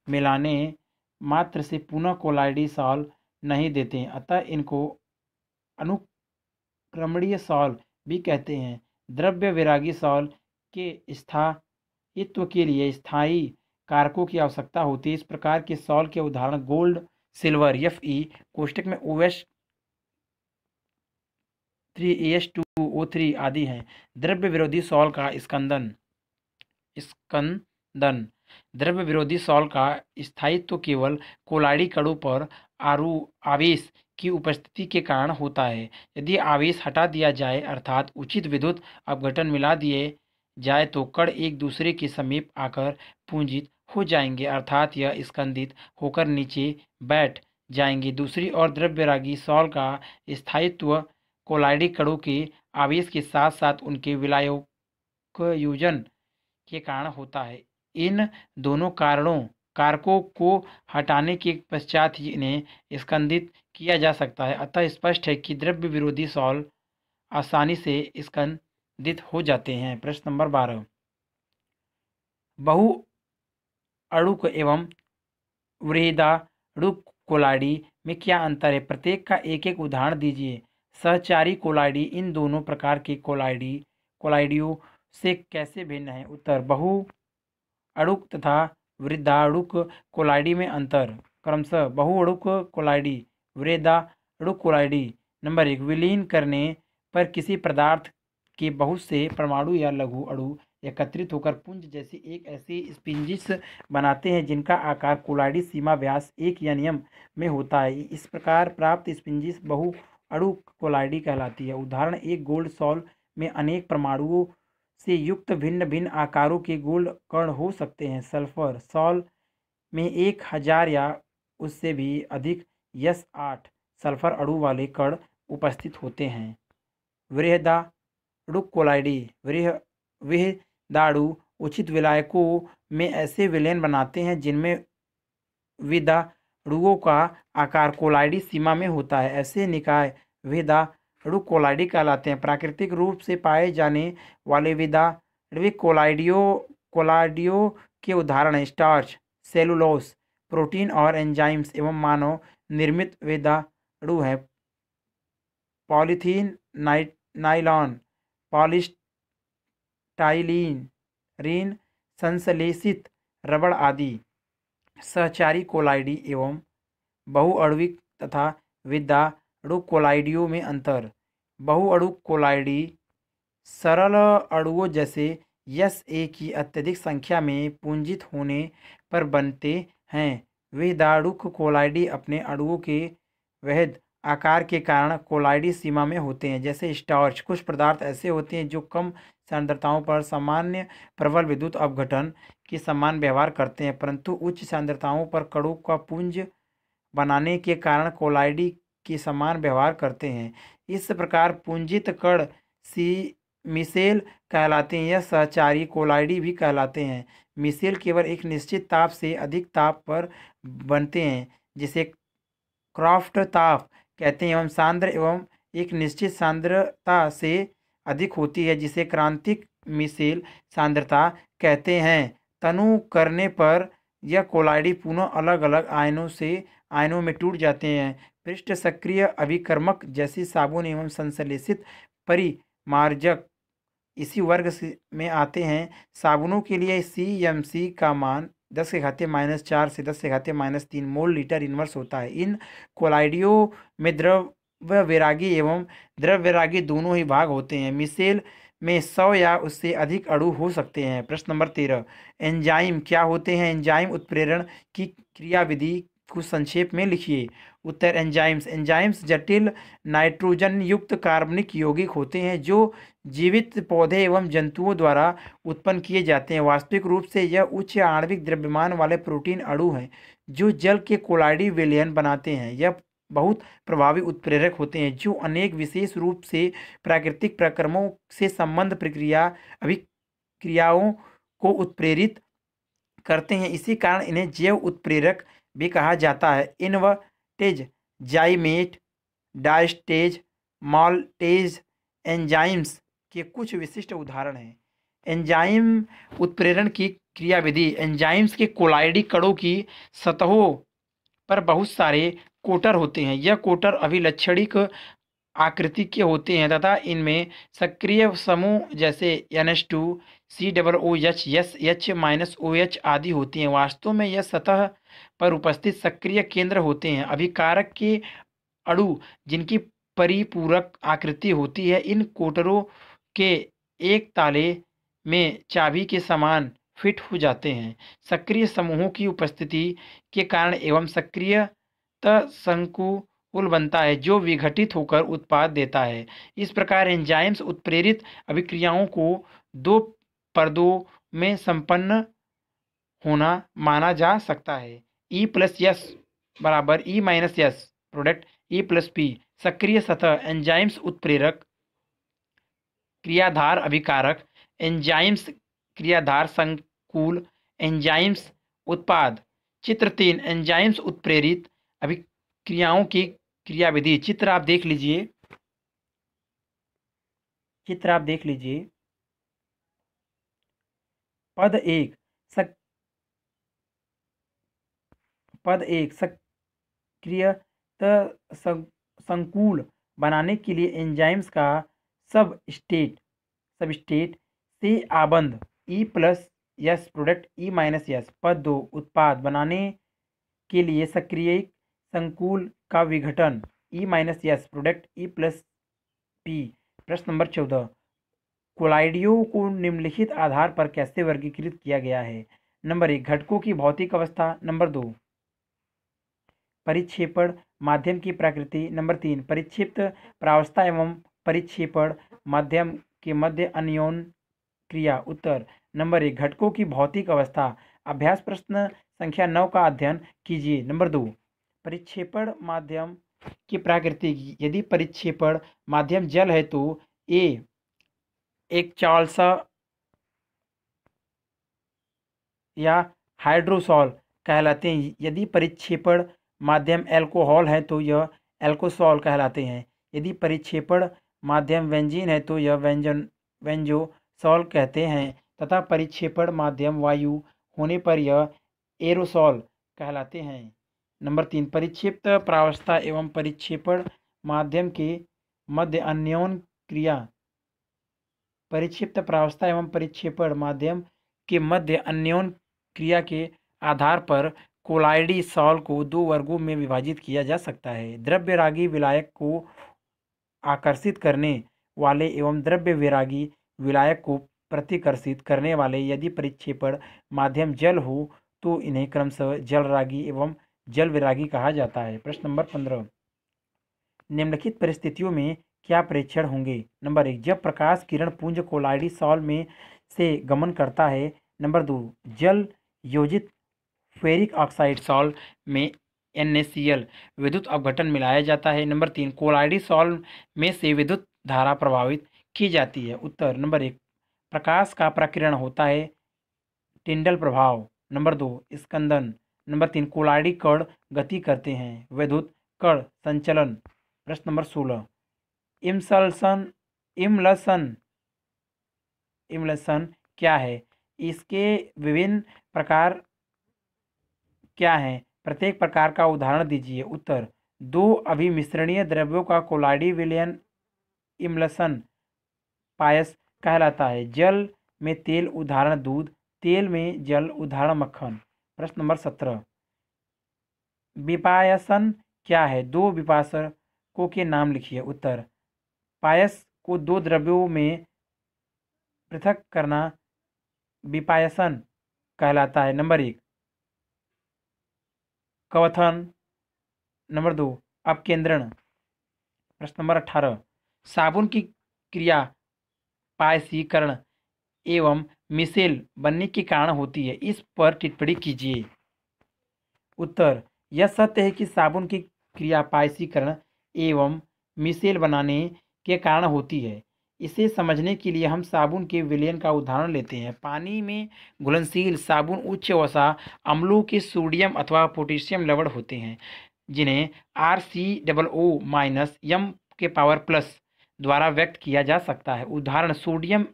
मिलाने मात्र से पुनः कोलाइडी सॉल्व नहीं देते, अतः इनको अनुक्रमणीय सॉल्व भी कहते हैं। द्रव्य वैरागी सॉल्व के स्थायित्व के लिए स्थायी कारकों की आवश्यकता होती है। इस प्रकार के सॉल्व के उदाहरण गोल्ड, सिल्वर, Fe कोष्टक में OH3 आदि हैं। द्रव्य विरोधी सॉल्व का स्कंदन। द्रव्य विरोधी सॉल्व का स्थायित्व केवल कोलाइडी कणों पर आवेश की उपस्थिति के कारण होता है। यदि आवेश हटा दिया जाए अर्थात उचित विद्युत अपघटन मिला दिए जाए तो कण एक दूसरे के समीप आकर पुंजित हो जाएंगे अर्थात यह स्कंदित होकर नीचे बैठ जाएंगे। दूसरी ओर द्रव्यरागी सॉल्व का स्थायित्व कोलाइडी कणों के आवेश के साथ साथ उनके विलायकोयोजन के कारण होता है। इन दोनों कारकों को हटाने के पश्चात ही इन्हें स्कंदित किया जा सकता है। अतः स्पष्ट है कि द्रव्य विरोधी सॉल्व आसानी से स्कंदित हो जाते हैं। प्रश्न नंबर 12, बहु अणुक एवं वृहदाणुक कोलाइडी में क्या अंतर है? प्रत्येक का एक एक उदाहरण दीजिए। सहचारी कोलाइडी इन दोनों प्रकार के कोलाइडियों से कैसे भिन्न है? उत्तर, बहु अणुक तथा वृहदाणुक कोलाइडी में अंतर। क्रमशः बहु अणुक कोलाइडी, वृहदाणुक कोलाइडी। नंबर 1, विलीन करने पर किसी पदार्थ के बहुत से परमाणु या लघु अणु एकत्रित होकर पुंज जैसी एक ऐसी स्पीशीज बनाते हैं जिनका आकार कोलाइडी सीमा व्यास 1 या नियम में होता है। इस प्रकार प्राप्त स्पीशीज बहु अणुक कोलाइडी कहलाती है। उदाहरण 1, गोल्ड सॉल्व में अनेक परमाणुओं से युक्त भिन्न भिन्न आकारों के गोल्ड कण हो सकते हैं। सल्फर सॉल्व में 1000 या उससे भी अधिक S8 सल्फर अणु वाले कण उपस्थित होते हैं। वृहदाणुक कोलाइडी, वृहदाणु उचित विलायकों में ऐसे विलयन बनाते हैं जिनमें वृहदाणुओं का आकार कोलाइडी सीमा में होता है। ऐसे निकाय वृहदाणुक कोलाइडी कहलाते हैं। प्राकृतिक रूप से पाए जाने वाले वृहदाणुक कोलाइडियों के उदाहरण हैं स्टार्च, सेलुलोस, प्रोटीन और एंजाइम्स एवं मानव निर्मित वृहदाणु हैं पॉलीथीन, नाइलॉन, पॉलीस्टाइरीन, संश्लेषित रबड़ आदि। सहचारी कोलाइडी एवं बहुअणुविक तथा वृहदाणुक कोलाइडियों में अंतर। बहुअणुक कोलाइडी सरल अणुओं जैसे SA की अत्यधिक संख्या में पुंजित होने पर बनते हैं। वृहदाणुक कोलाइडी अपने अणुओं के वृहद आकार के कारण कोलाइडी सीमा में होते हैं जैसे स्टार्च। कुछ पदार्थ ऐसे होते हैं जो कम सांद्रताओं पर सामान्य प्रबल विद्युत अपघटन के समान व्यवहार करते हैं, परंतु उच्च सांद्रताओं पर कणों का पुंज बनाने के कारण कोलाइडी के समान व्यवहार करते हैं। इस प्रकार पुंजित कण सी मिसेल कहलाते हैं। यह सहचारी कोलाइडी भी कहलाते हैं। मिसेल केवल एक निश्चित ताप से अधिक ताप पर बनते हैं, जिसे क्रॉफ्ट ताप कहते हैं, एवं सांद्र एवं एक निश्चित सांद्रता से अधिक होती है, जिसे क्रांतिक मिसेल सांद्रता कहते हैं। तनु करने पर यह कोलाइडी पुनः अलग अलग आयनों में टूट जाते हैं। पृष्ठ सक्रिय अभिकर्मक जैसी साबुन एवं संश्लेषित परिमार्जक इसी वर्ग में आते हैं। साबुनों के लिए CMC का मान 10⁻⁻4 से 10⁻³ मोल लीटर इनवर्स होता है। इन कोलाइडियों में द्रव वैरागी एवं द्रव वैरागी दोनों ही भाग होते हैं। मिसेल में 100 या उससे अधिक अणु हो सकते हैं। प्रश्न नंबर 13, एंजाइम क्या होते हैं? एंजाइम उत्प्रेरण की क्रियाविधि को संक्षेप में लिखिए। उत्तर, एंजाइम्स जटिल नाइट्रोजन युक्त कार्बनिक यौगिक होते हैं जो जीवित पौधे एवं जंतुओं द्वारा उत्पन्न किए जाते हैं। वास्तविक रूप से यह उच्च आणविक द्रव्यमान वाले प्रोटीन अणु हैं जो जल के कोलाइडी विलयन बनाते हैं। यह बहुत प्रभावी उत्प्रेरक होते हैं जो अनेक विशेष रूप से प्राकृतिक प्रक्रमों से संबंध अभिक्रियाओं को उत्प्रेरित करते हैं। इसी कारण इन्हें जैव उत्प्रेरक भी कहा जाता है। इनवर्टेज, जाइमेट, डायस्टेज, माल्टेज एंजाइम्स के कुछ विशिष्ट उदाहरण हैं। एंजाइम उत्प्रेरण की क्रियाविधि। एंजाइम्स के कोलाइडी कणों की सतहों पर बहुत सारे कोटर होते हैं। यह कोटर अभिलक्षणिक आकृति के होते हैं तथा इनमें सक्रिय समूह जैसे NH2, COOH, SH-OH आदि होती हैं। वास्तव में यह सतह पर उपस्थित सक्रिय केंद्र होते हैं। अभिकारक के अणु जिनकी परिपूरक आकृति होती है, इन कोटरों के एक ताले में चाबी के समान फिट हो जाते हैं। सक्रिय समूहों की उपस्थिति के कारण एवं सक्रियता संकुल बनता है जो विघटित होकर उत्पाद देता है। इस प्रकार एंजाइम्स उत्प्रेरित अभिक्रियाओं को दो परदों में संपन्न होना माना जा सकता है। E+S बराबर E-S प्रोडक्ट E+P। सक्रिय सतह एंजाइम्स उत्प्रेरक, क्रियाधार अभिकारक, एंजाइम्स क्रियाधार संकुल, एंजाइम्स उत्पाद। चित्र 3, एंजाइम्स उत्प्रेरित अभिक्रियाओं की क्रियाविधि। चित्र आप देख लीजिए। पद एक सक्रिय संकुल बनाने के लिए एंजाइम्स का सबस्ट्रेट से आबंध E+S प्रोडक्ट E-S। पद 2, उत्पाद बनाने के लिए सक्रिय संकुल का विघटन E-S प्रोडक्ट E+P। प्रश्न नंबर 14, कोलाइडियों को निम्नलिखित आधार पर कैसे वर्गीकृत किया गया है? नंबर 1, घटकों की भौतिक अवस्था। नंबर 2, परिक्षेपण माध्यम की प्रकृति। नंबर 3, परिक्षिप्त प्रावस्था एवं परिक्षेपण माध्यम के मध्य अन्योन क्रिया। उत्तर, नंबर 1, घटकों की भौतिक अवस्था। अभ्यास प्रश्न संख्या 9 का अध्ययन कीजिए। नंबर 2, परिक्षेपण माध्यम की प्रकृति। यदि परिक्षेपण माध्यम जल है तो A एक चालसा या हाइड्रोसॉल कहलाते हैं। यदि परिक्षेपण माध्यम अल्कोहल है तो यह अल्कोसॉल कहलाते हैं। यदि परिक्षेपण माध्यम बेंजीन है तो यह बेंजोसॉल कहते हैं तथा परिक्षेपण माध्यम वायु होने पर यह एरोसॉल कहलाते हैं। नंबर 3, परिक्षिप्त प्रावस्था एवं परिक्षेपण माध्यम के मध्य अन्योन क्रिया। परिक्षिप्त प्रावस्था एवं परिक्षेपण माध्यम के मध्य अन्योन क्रिया के आधार पर कोलाइडी सॉल को 2 वर्गों में विभाजित किया जा सकता है। द्रव्य रागी विलायक को आकर्षित करने वाले एवं द्रव्य वैरागी विलायक को प्रतिकर्षित करने वाले। यदि परिक्षेपण माध्यम जल हो तो इन्हें क्रमशः जल रागी एवं जल वैरागी कहा जाता है। प्रश्न नंबर 15, निम्नलिखित परिस्थितियों में क्या प्रेक्षण होंगे? नंबर 1, जब प्रकाश किरण पुंज कोलाइडी सॉल में से गमन करता है। नंबर 2, जल योजित फेरिक ऑक्साइड सॉल में NaCl विद्युत अपघटन मिलाया जाता है। नंबर 3, कोलाइडी सॉल में से विद्युत धारा प्रवाहित की जाती है? उत्तर नंबर 1, प्रकाश का प्रकीर्ण होता है, टिंडल प्रभाव। नंबर 2, स्कंदन। नंबर 3, कोलाडी कण गति करते हैं, वैद्युत कण संचलन। प्रश्न नंबर 16, इमसल्सन इमल्सन इमल्सन क्या है? इसके विभिन्न प्रकार क्या हैं? प्रत्येक प्रकार का उदाहरण दीजिए। उत्तर, दो अभिमिश्रणीय द्रव्यों का कोलाडी विलयन इमल्सन पायस कहलाता है। जल में तेल उदाहरण दूध, तेल में जल उदाहरण मक्खन। प्रश्न नंबर 17, विपायसन क्या है? दो विपाशकों के नाम लिखिए। उत्तर, पायस को दो द्रव्यों में पृथक करना विपायसन कहलाता है। नंबर 1, कवथन। नंबर 2, अपकेंद्रण। प्रश्न नंबर 18, साबुन की क्रिया पायसीकरण एवं मिसेल बनने के कारण होती है, इस पर टिप्पणी कीजिए। उत्तर, यह सत्य है कि साबुन की क्रिया पायसीकरण एवं मिसेल बनाने के कारण होती है। इसे समझने के लिए हम साबुन के विलयन का उदाहरण लेते हैं। पानी में घुलनशील साबुन उच्च वसा अम्लों के सोडियम अथवा पोटेशियम लवण होते हैं, जिन्हें RCOO माइनस M के पावर प्लस द्वारा व्यक्त किया जा सकता है। उदाहरण, सोडियम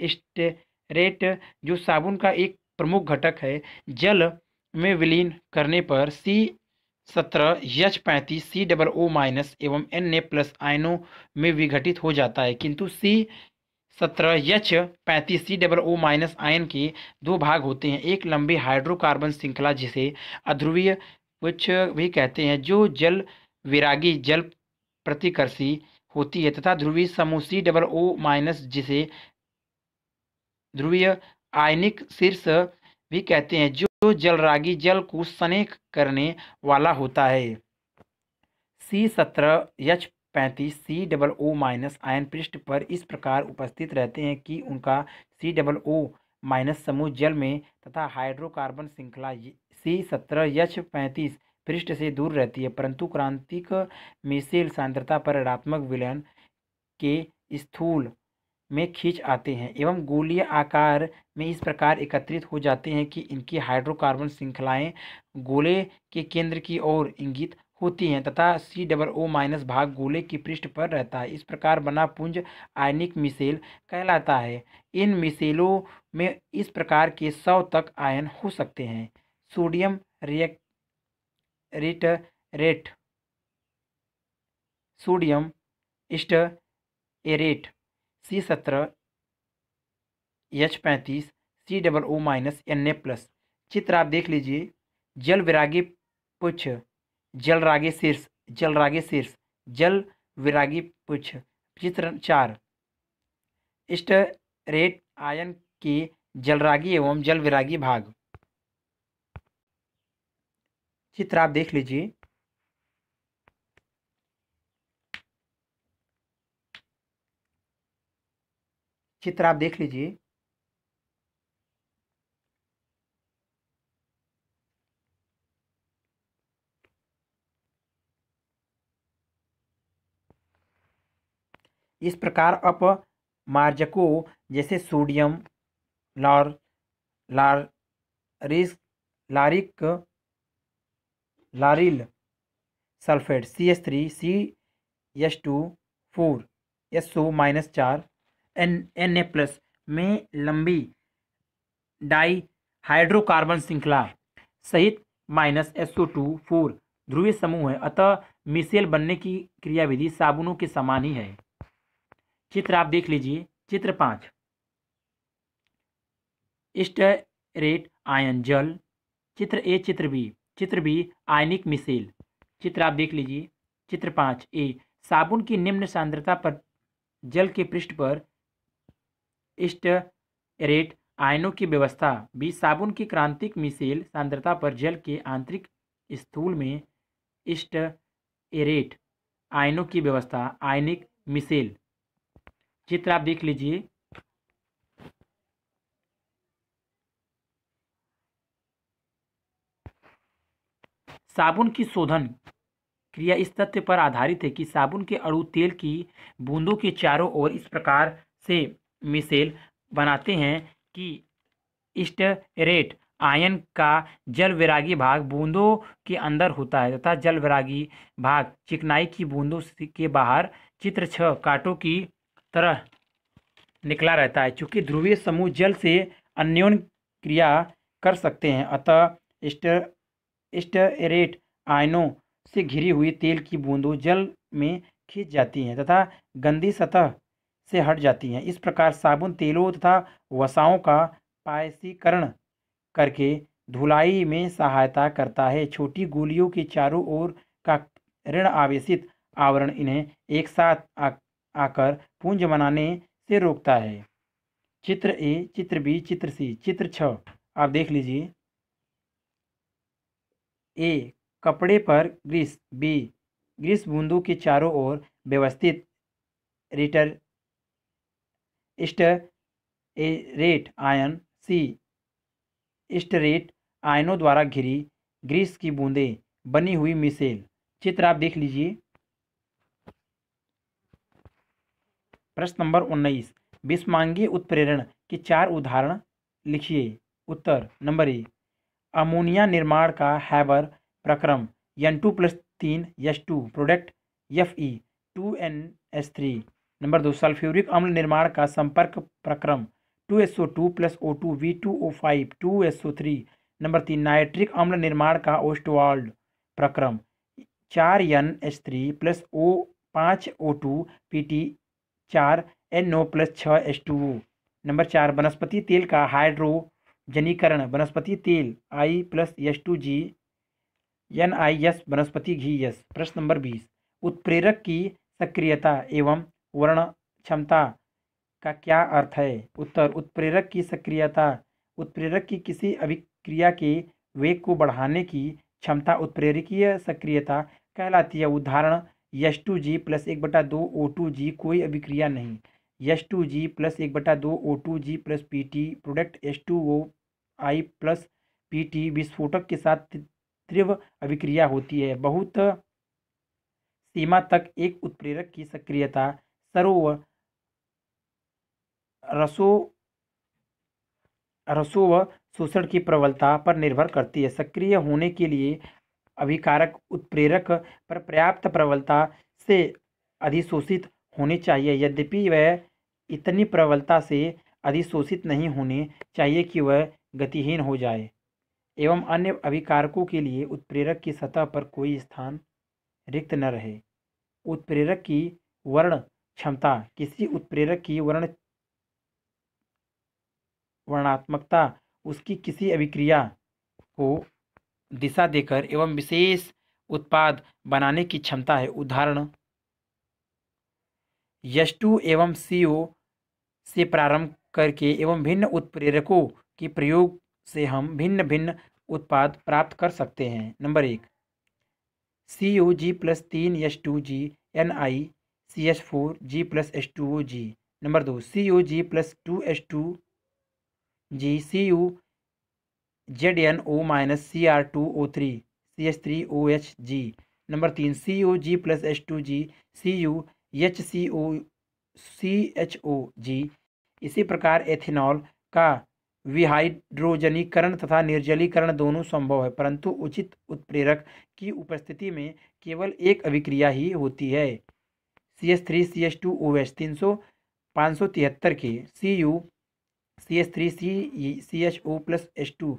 स्टेरेट जो साबुन का एक प्रमुख घटक है, जल में विलीन करने पर C17H35 COO माइनस एवं Na प्लस आयनों में विघटित हो जाता है, किंतु C17H35 COO माइनस आयन के दो भाग होते हैं। एक लंबी हाइड्रोकार्बन श्रृंखला जिसे अध्रुवीय पुच्छ भी कहते हैं, जो जल विरागी जल प्रतिकर्षी होती है, तथा ध्रुवीय समूह COO माइनस जिसे ध्रुवीय आयनिक शीर्ष भी कहते हैं, जो जलरागी जल को स्नेह करने वाला होता है। C17H35 COO माइनस आयन पृष्ठ पर इस प्रकार उपस्थित रहते हैं कि उनका COO माइनस समूह जल में तथा हाइड्रोकार्बन श्रृंखला C17H35 पृष्ठ से दूर रहती है, परंतु क्रांतिक मिसेल सांद्रता पर ऋणात्मक विलयन के स्थूल में खींच आते हैं एवं गोलीय आकार में इस प्रकार एकत्रित हो जाते हैं कि इनकी हाइड्रोकार्बन श्रृंखलाएं गोले के केंद्र की ओर इंगित होती हैं तथा COO माइनस भाग गोले की पृष्ठ पर रहता है। इस प्रकार बना पुंज आयनिक मिसेल कहलाता है। इन मिसेलों में इस प्रकार के 100 तक आयन हो सकते हैं। Sodium रिटरेट, sodium stearate C17H35 COO minus Na plus. चित्र आप देख लीजिए। जल विरागी पुच्छ, जलरागी शीर्ष, जलरागी शीर्ष, जल विरागी पुच्छ। चित्र 4, स्टेरेट आयन के जलरागी एवं जल विरागी भाग। चित्र आप देख लीजिए। चित्र आप देख लीजिए। इस प्रकार अपमार्जकों जैसे सोडियम लार लारिस लारिक lauryl sulphate CH3 CH2 SO minus 4 Na plus में लंबी डाई हाइड्रोकार्बन श्रृंखला सहित माइनस SO2 ध्रुवीय समूह है, अतः मिसेल बनने की क्रियाविधि साबुनों के समान ही है। चित्र आप देख लीजिए। चित्र 5, स्टेरेट आयन जल। चित्र ए, चित्र बी। चित्र बी, आयनिक मिसेल। चित्र आप देख लीजिए। चित्र 5A, साबुन की निम्न सांद्रता पर जल के पृष्ठ पर स्टेरेट आयनों की व्यवस्था। बी, साबुन की क्रांतिक मिसेल सांद्रता पर जल के आंतरिक स्थूल में स्टेरेट आयनों की व्यवस्था, आयनिक मिसेल। चित्र आप देख लीजिए। साबुन की शोधन क्रिया इस तथ्य पर आधारित है कि साबुन के अणु तेल की बूंदों के चारों ओर इस प्रकार से मिसेल बनाते हैं कि स्टेरेट आयन का जल विरागी भाग बूंदों के अंदर होता है तथा जल विरागी भाग चिकनाई की बूंदों के बाहर चित्र 6 कांटों की तरह निकला रहता है। चूंकि ध्रुवीय समूह जल से अन्योन्य क्रिया कर सकते हैं, अतः स्टेरेट आयनों से घिरी हुई तेल की बूंदों जल में खिंच जाती हैं तथा गंदी सतह से हट जाती हैं। इस प्रकार साबुन तेलों तथा वसाओं का पायसीकरण करके धुलाई में सहायता करता है। छोटी गोलियों के चारों ओर का ऋण आवेशित आवरण इन्हें एक साथ आकर पुंज बनाने से रोकता है। चित्र ए, चित्र बी, चित्र सी। चित्र 6 आप देख लीजिए। ए, कपड़े पर ग्रीस। बी, ग्रीस बूंदों के चारों ओर व्यवस्थित स्टेरेट आयन। सी, स्टेरेट आयनों द्वारा घिरी ग्रीस की बूंदें बनी हुई मिसेल। चित्र आप देख लीजिए। प्रश्न नंबर 19, विषमांगीय उत्प्रेरण के 4 उदाहरण लिखिए। उत्तर नंबर ए, अमोनिया निर्माण का हैबर प्रक्रम N2+3H2 product Fe2NH3। Number 2, sulphuric अम्ल निर्माण का संपर्क प्रक्रम 2SO2 + O2 V2O5 2SO3। Number 3, nitric अम्ल निर्माण का ओस्टवाल्ड प्रक्रम 4NH3 + O5O2 PT4NO + 6H2O। Number 4, वनस्पति तेल का हाइड्रोजनीकरण वनस्पति तेल I+H2G NIS वनस्पति घी S। प्रश्न नंबर 20, उत्प्रेरक की सक्रियता एवं वर्ण क्षमता का क्या अर्थ है। उत्तर, उत्प्रेरक की सक्रियता उत्प्रेरक की किसी अभिक्रिया के वेग को बढ़ाने की क्षमता उत्प्रेरकीय सक्रियता कहलाती है। उदाहरण H2G + 1/2 O2G कोई अभिक्रिया नहीं। H2G + 1/2 O2G + PT product H2OI + PT विस्फोटक के साथ तीव्र अभिक्रिया होती है। बहुत सीमा तक एक उत्प्रेरक की सक्रियता रसोवशोषण की प्रबलता पर निर्भर करती है। सक्रिय होने के लिए अभिकारक उत्प्रेरक पर पर्याप्त प्रबलता से अधिशोषित होने चाहिए, यद्यपि वह इतनी प्रबलता से अधिशोषित नहीं होने चाहिए कि वह गतिहीन हो जाए। एवं अन्य अभिकारकों के लिए उत्प्रेरक की सतह पर कोई स्थान रिक्त न रहे। उत्प्रेरक की वर्ण क्षमता किसी उत्प्रेरक की वर्णात्मकता उसकी किसी अभिक्रिया को दिशा देकर एवं विशेष उत्पाद बनाने की क्षमता है। उदाहरण H2 एवं CO से प्रारंभ करके एवं भिन्न उत्प्रेरकों के प्रयोग से हम भिन्न भिन्न उत्पाद प्राप्त कर सकते हैं। Number 1, COG + 3H2G NiCH4G + H2OG। Number 2, COG + 2H2G Cu ZnO - Cr2O3 CH3OHG। Number 3, COG + H2G Cu HCOCHOG। इसी प्रकार एथेनॉल का विहाइड्रोजनीकरण तथा निर्जलीकरण दोनों संभव है, परंतु उचित उत्प्रेरक की उपस्थिति में केवल एक अभिक्रिया ही होती है। CH3CH2OH 573 के Cu CH3CHO + H2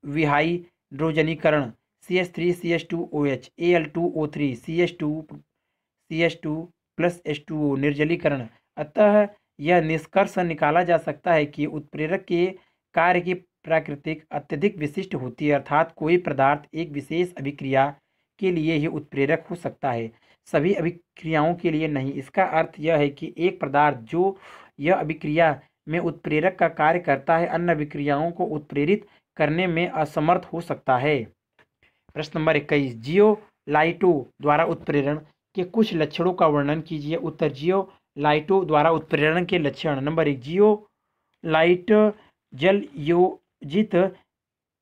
विहाइड्रोजनीकरण CH3CH2OH Al2O3 CH2 + H2O निर्जलीकरण। अतः यह निष्कर्ष निकाला जा सकता है कि उत्प्रेरक के कार्य की प्रकृति अत्यधिक विशिष्ट होती है, अर्थात कोई पदार्थ एक विशेष अभिक्रिया के लिए ही उत्प्रेरक हो सकता है, सभी अभिक्रियाओं के लिए नहीं। इसका अर्थ यह है कि एक पदार्थ जो यह अभिक्रिया में उत्प्रेरक का कार्य करता है अन्य अभिक्रियाओं को उत्प्रेरित करने में असमर्थ हो सकता है। प्रश्न नंबर 21, जियोलाइटों द्वारा उत्प्रेरण के कुछ लक्षणों का वर्णन कीजिए। उत्तर, जियोलाइटों द्वारा उत्प्रेरण के लक्षण। नंबर 1, जियोलाइट जल योजित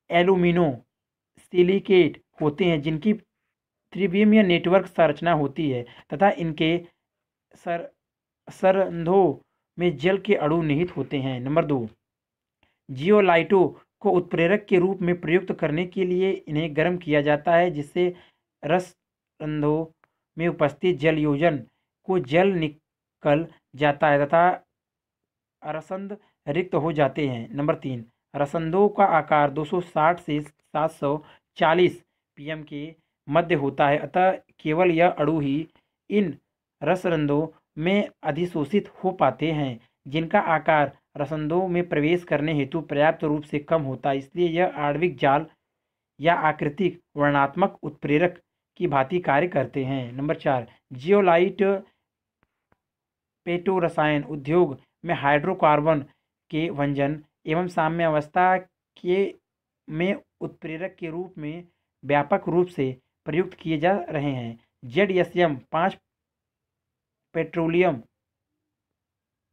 एल्यूमिनो सिलिकेट होते हैं जिनकी त्रिविमीय नेटवर्क संरचना होती है तथा इनके सरंध्रों में जल के अणु निहित होते हैं। नंबर 2, जियोलाइटों को उत्प्रेरक के रूप में प्रयुक्त करने के लिए इन्हें गर्म किया जाता है, जिससे रसरंध्रों में उपस्थित जल योजन को जल निकल जाता है तथा रसंध रिक्त हो जाते हैं। नंबर 3, रसंधों का आकार 260 से 740 pm के मध्य होता है, अतः केवल यह अणु ही इन रसरंध्रों में अधिशोषित हो पाते हैं, जिनका आकार रसंधों में प्रवेश करने हेतु पर्याप्त रूप से कम होता है। इसलिए यह आणविक जाल या आकृतिक वर्णनात्मक उत्प्रेरक की भांति कार्य करते हैं। नंबर 4, जियोलाइट पेट्रो रसायन उद्योग में हाइड्रोकार्बन के भंजन एवं साम्यावस्था के में उत्प्रेरक के रूप में व्यापक रूप से प्रयुक्त किए जा रहे हैं। ZSM-5 पेट्रोलियम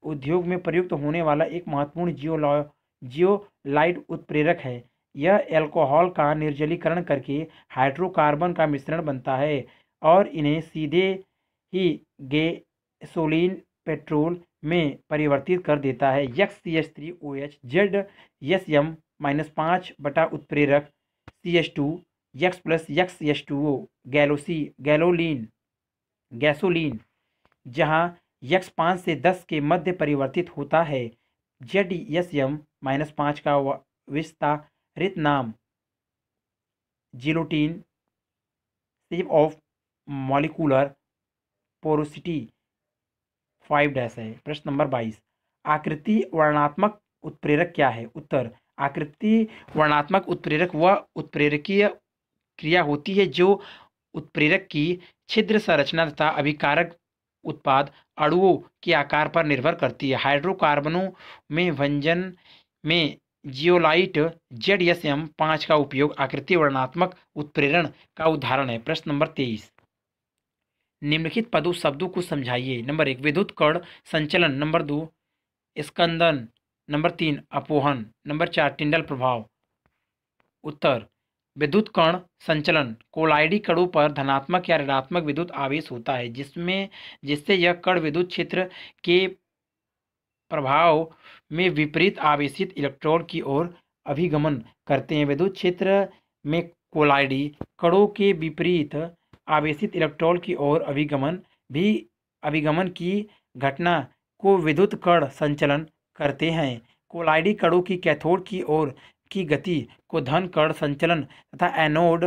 उद्योग में प्रयुक्त होने वाला एक महत्वपूर्ण जियोलाइट उत्प्रेरक है। यह एल्कोहल का निर्जलीकरण करके हाइड्रोकार्बन का मिश्रण बनता है और इन्हें सीधे ही गैसोलीन पेट्रोल में परिवर्तित कर देता है। XCH3OH ZSM-5 बटा उत्प्रेरक CH2 X plus XH2O gasoline जहाँ X 5 से 10 के मध्य परिवर्तित होता है। ZSM-5 का विस्तारित नाम जिलोटीन शेप ऑफ मॉलिक्यूलर पोरोसिटी 5- है। प्रश्न नंबर 22, आकृति वर्णनात्मक उत्प्रेरक क्या है? उत्तर, आकृति वर्णनात्मक उत्प्रेरक वह उत्प्रेरकीय क्रिया होती है जो उत्प्रेरक की छिद्र संरचना तथा अभिकारक उत्पाद अणुओं के आकार पर निर्भर करती है। हाइड्रोकार्बनों में भंजन में जियोलाइट ZSM-5 का उपयोग आकृति वर्णनात्मक उत्प्रेरण का उदाहरण है। प्रश्न नंबर 23, निम्नलिखित पदों शब्दों को समझाइए। नंबर 1, विद्युत कण संचलन। नंबर 2, स्कंदन। नंबर 3, अपोहन। नंबर 4, टिंडल प्रभाव। उत्तर, विद्युत कण संचलन कोलाइडी कणों पर धनात्मक या ऋणात्मक विद्युत आवेश होता है, जिससे यह कण विद्युत क्षेत्र के प्रभाव में विपरीत आवेशित इलेक्ट्रॉन की ओर अभिगमन करते हैं। विद्युत क्षेत्र में कोलाइडी कणों के विपरीत आवेशित इलेक्ट्रॉन की ओर अभिगमन की घटना को विद्युत कण संचलन करते हैं। कोलाइडी कणों की कैथोड की ओर की गति को धन कण संचलन तथा एनोड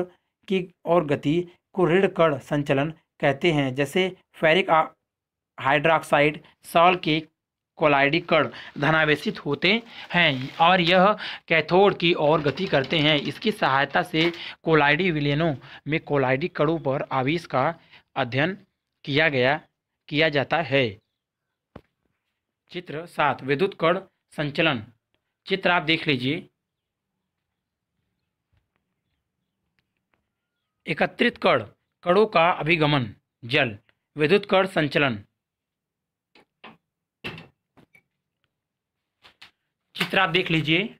की ओर गति को ऋण कण संचलन कहते हैं। जैसे फेरिक हाइड्रोक्साइड सॉल के कोलाइडी कण धनावेशित होते हैं और यह कैथोड की ओर गति करते हैं। इसकी सहायता से कोलाइडी विलयनों में कोलाइडी कणों पर आवेश का अध्ययन किया जाता है। चित्र 7, विद्युत कण संचलन। चित्र आप देख लीजिए। एकत्रित कणों का अभिगमन जल, विद्युत कण संचलन। चित्र आप देख लीजिए।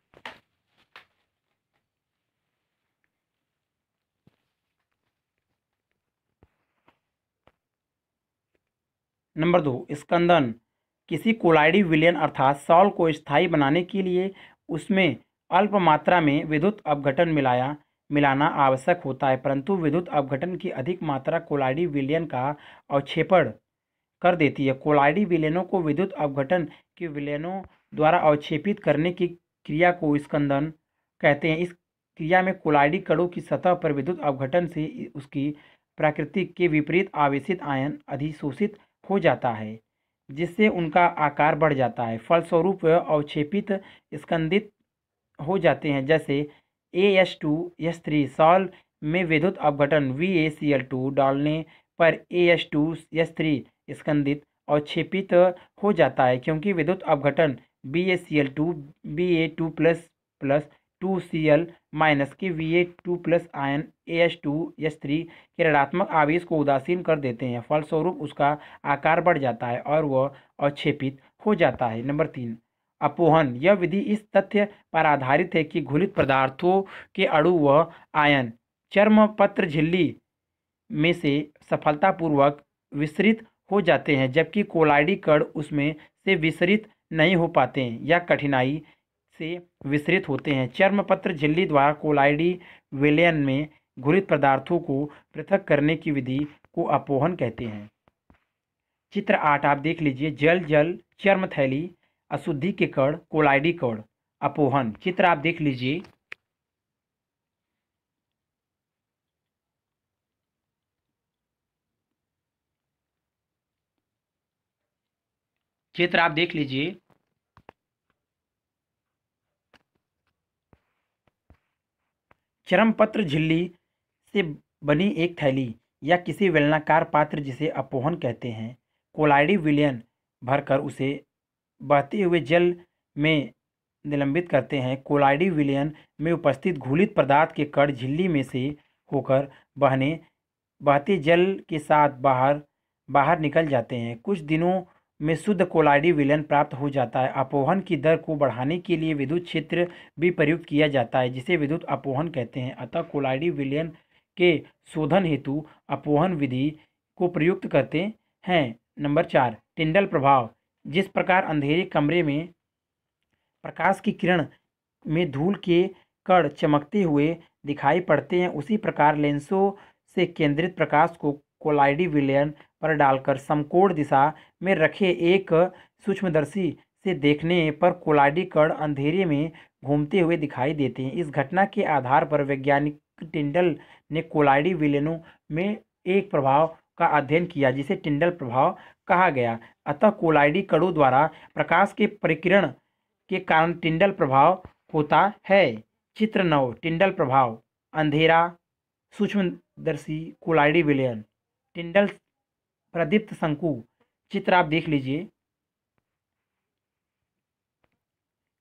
नंबर 2, स्कंदन। किसी कोलाइडी विलयन अर्थात सॉल को स्थायी बनाने के लिए उसमें अल्प मात्रा में विद्युत अपघटन मिलाना आवश्यक होता है, परंतु विद्युत अपघटन की अधिक मात्रा कोलाइडी विलयन का अवक्षेपण कर देती है। कोलाइडी विलयनों को विद्युत अपघटन के विलयनों द्वारा अवक्षेपित करने की क्रिया को स्कंदन कहते हैं। इस क्रिया में कोलाइडी कणों की सतह पर विद्युत अपघटन से उसकी प्रकृति के विपरीत आवेशित आयन अधिशोषित हो जाता है, जिससे उनका आकार बढ़ जाता है। फलस्वरूप वह अवक्षेपित स्कंदित हो जाते हैं। जैसे AH2S3 सॉल में विद्युत अपघटन VaCl2 डालने पर AH2S3 स्कंदित अवक्षेपित हो जाता है, क्योंकि विद्युत अपघटन BaCl2 Ba2+ 2Cl- के Va2+ आयन AH2S3 के ऋणात्मक आवेश को उदासीन कर देते हैं। फलस्वरूप उसका आकार बढ़ जाता है और वह अवक्षेपित हो जाता है। नंबर 3, अपोहन। यह विधि इस तथ्य पर आधारित है कि घुलित पदार्थों के अणु व आयन चर्मपत्र झिल्ली में से सफलतापूर्वक विसरित हो जाते हैं, जबकि कोलाइडी कण उसमें से विसरित नहीं हो पाते हैं या कठिनाई से विसरित होते हैं। चर्मपत्र झिल्ली द्वारा कोलाइडी विलयन में घुलित पदार्थों को पृथक करने की विधि को अपोहन कहते हैं। चित्र 8 आप देख लीजिए। जल जल चर्म थैली अशुद्धि के कण कोलाइडी कण अपोहन। चित्र आप देख लीजिए। चित्र आप देख लीजिए। चर्मपत्र झिल्ली से बनी एक थैली या किसी बेलनाकार पात्र जिसे अपोहन कहते हैं, कोलाइडी विलयन भरकर उसे बहते हुए जल में निलंबित करते हैं। कोलाइडी विलयन में उपस्थित घुलित पदार्थ के कण झिल्ली में से होकर बहते जल के साथ बाहर निकल जाते हैं। कुछ दिनों में शुद्ध कोलाइडी विलयन प्राप्त हो जाता है। अपोहन की दर को बढ़ाने के लिए विद्युत क्षेत्र भी प्रयुक्त किया जाता है, जिसे विद्युत अपोहन कहते हैं। अतः कोलाइडी विलयन के शोधन हेतु अपोहन विधि को प्रयुक्त करते हैं। नंबर 4 टिंडल प्रभाव। जिस प्रकार अंधेरे कमरे में प्रकाश की किरण में धूल के कण चमकते हुए दिखाई पड़ते हैं, उसी प्रकार लेंसों से केंद्रित प्रकाश को कोलाइडी विलयन पर डालकर समकोण दिशा में रखे एक सूक्ष्मदर्शी से देखने पर कोलाइडी कण अंधेरे में घूमते हुए दिखाई देते हैं। इस घटना के आधार पर वैज्ञानिक टिंडल ने कोलाइडी विलयनों में एक प्रभाव का अध्ययन किया, जिसे टिंडल प्रभाव कहा गया। अतः कोलाइडी कणों द्वारा प्रकाश के परिकिरण के कारण टिंडल प्रभाव होता है। चित्र 9 टिंडल प्रभाव। अंधेरा सूक्ष्मदर्शी कोलाइडी विलयन टिंडल प्रदीप्त शंकु। चित्र आप देख लीजिए।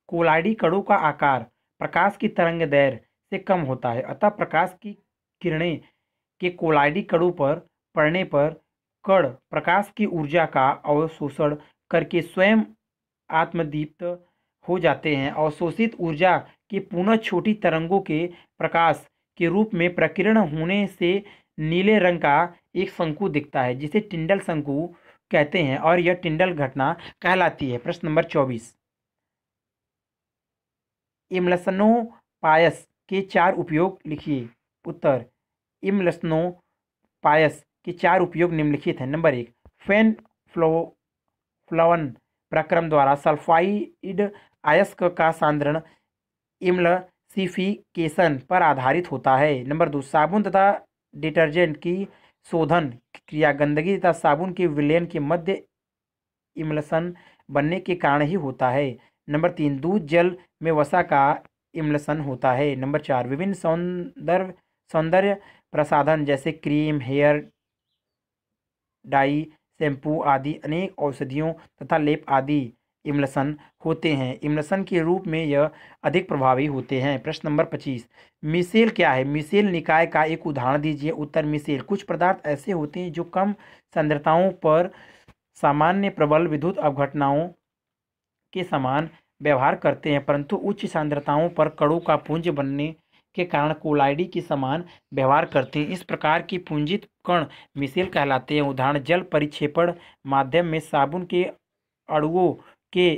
कोलाइडी कणों का आकार प्रकाश की तरंगदैर्घ्य से कम होता है, अतः प्रकाश की किरणें के कोलाइडी कणों पर पड़ने पर कण प्रकाश की ऊर्जा का अवशोषण करके स्वयं आत्मदीप्त हो जाते हैं। अवशोषित ऊर्जा की पुनः छोटी तरंगों के प्रकाश के रूप में प्रकीर्ण होने से नीले रंग का एक शंकु दिखता है, जिसे टिंडल शंकु कहते हैं, और यह टिंडल घटना कहलाती है। प्रश्न नंबर 24 इमल्सनोपायस के 4 उपयोग लिखिए। उत्तर इमल्सनोपायस के 4 उपयोग निम्नलिखित हैं। नंबर 1 फेन फ्लोवन प्रक्रम द्वारा सल्फाइड अयस्क का सांद्रण इमल्सिफिकेशन पर आधारित होता है। नंबर 2 साबुन तथा डिटर्जेंट की शोधन क्रिया गंदगी तथा साबुन के विलयन के मध्य इमल्सन बनने के कारण ही होता है। नंबर 3 दूध जल में वसा का इमल्सन होता है। नंबर 4 विभिन्न सौंदर्य प्रसाधन जैसे क्रीम, हेयर डाई, शैम्पू आदि अनेक औषधियों तथा लेप आदि इमल्सन होते हैं। इमल्सन के रूप में यह अधिक प्रभावी होते हैं। प्रश्न नंबर 25 मिसेल क्या है? मिसेल निकाय का एक उदाहरण दीजिए। उत्तर मिसेल कुछ पदार्थ ऐसे होते हैं जो कम सांद्रताओं पर सामान्य प्रबल विद्युत अवघटनाओं के समान व्यवहार करते हैं, परंतु उच्च सांद्रताओं पर कणों का पुंज बनने के कारण कोलाइडी के समान व्यवहार करते हैं। इस प्रकार के पुंजित कण मिसेल कहलाते हैं। उदाहरण जल परिक्षेपण माध्यम में साबुन के अणुओं के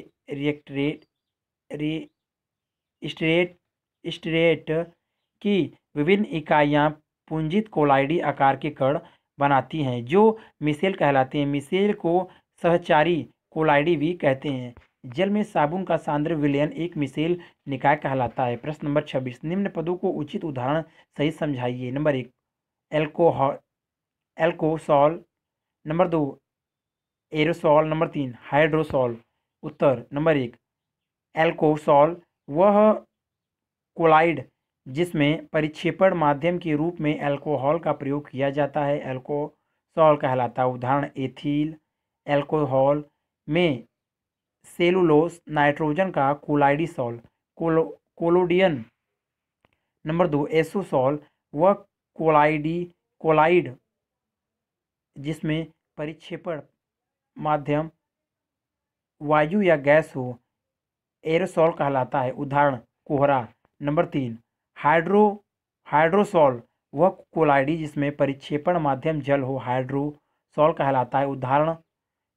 स्टेरेट की विभिन्न इकाइयाँ पुंजित कोलाइडी आकार के कण बनाती हैं, जो मिसेल कहलाते हैं। मिसेल को सहचारी कोलाइडी भी कहते हैं। जल में साबुन का सांद्र विलयन एक मिसेल निकाय कहलाता है। प्रश्न नंबर 26 निम्न पदों को उचित उदाहरण सही समझाइए। Number 1 alcosol. Number 2 aerosol. Number 3 hydrosol. उत्तर नंबर 1 एल्कोसॉल वह कोलाइड जिसमें परिक्षेपण माध्यम के रूप में अल्कोहल का प्रयोग किया जाता है, एल्कोसॉल कहलाता है। उदाहरण एथिल एल्कोहल में सेलुलोस नाइट्रोजन का कोलाइडिसॉल। कोलोडियन। नंबर 2 एसोसॉल वह कोलाइड जिसमें परिक्षेपण माध्यम वायु या गैस हो, एरोसॉल कहलाता है। उदाहरण कोहरा। नंबर 3 हाइड्रोसॉल वह कोलाइडी जिसमें परिक्षेपण माध्यम जल हो हाइड्रोसॉल कहलाता है। उदाहरण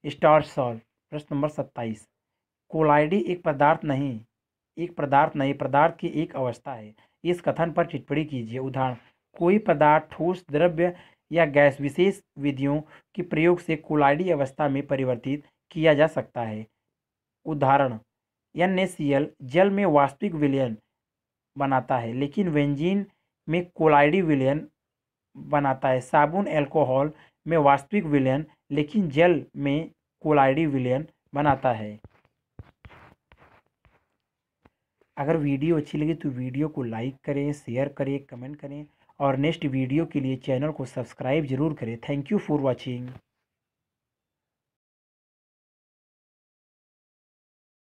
स्टार्च सॉल। प्रश्न नंबर 27। कोलाइडी एक पदार्थ की एक अवस्था है। इस कथन पर टिप्पणी कीजिए। उदाहरण कोई पदार्थ ठोस द्रव्य या गैस विशेष विधियों के प्रयोग से कोलाइडी अवस्था में परिवर्तित किया जा सकता है। उदाहरण NaCl जल में वास्तविक विलयन बनाता है लेकिन बेंजीन में कोलाइडी विलयन बनाता है। साबुन अल्कोहल में वास्तविक विलयन लेकिन जल में कोलाइडी विलयन बनाता है। अगर वीडियो अच्छी लगी तो वीडियो को लाइक करें, शेयर करें, कमेंट करें और नेक्स्ट वीडियो के लिए चैनल को सब्सक्राइब जरूर करें। Thank you for watching.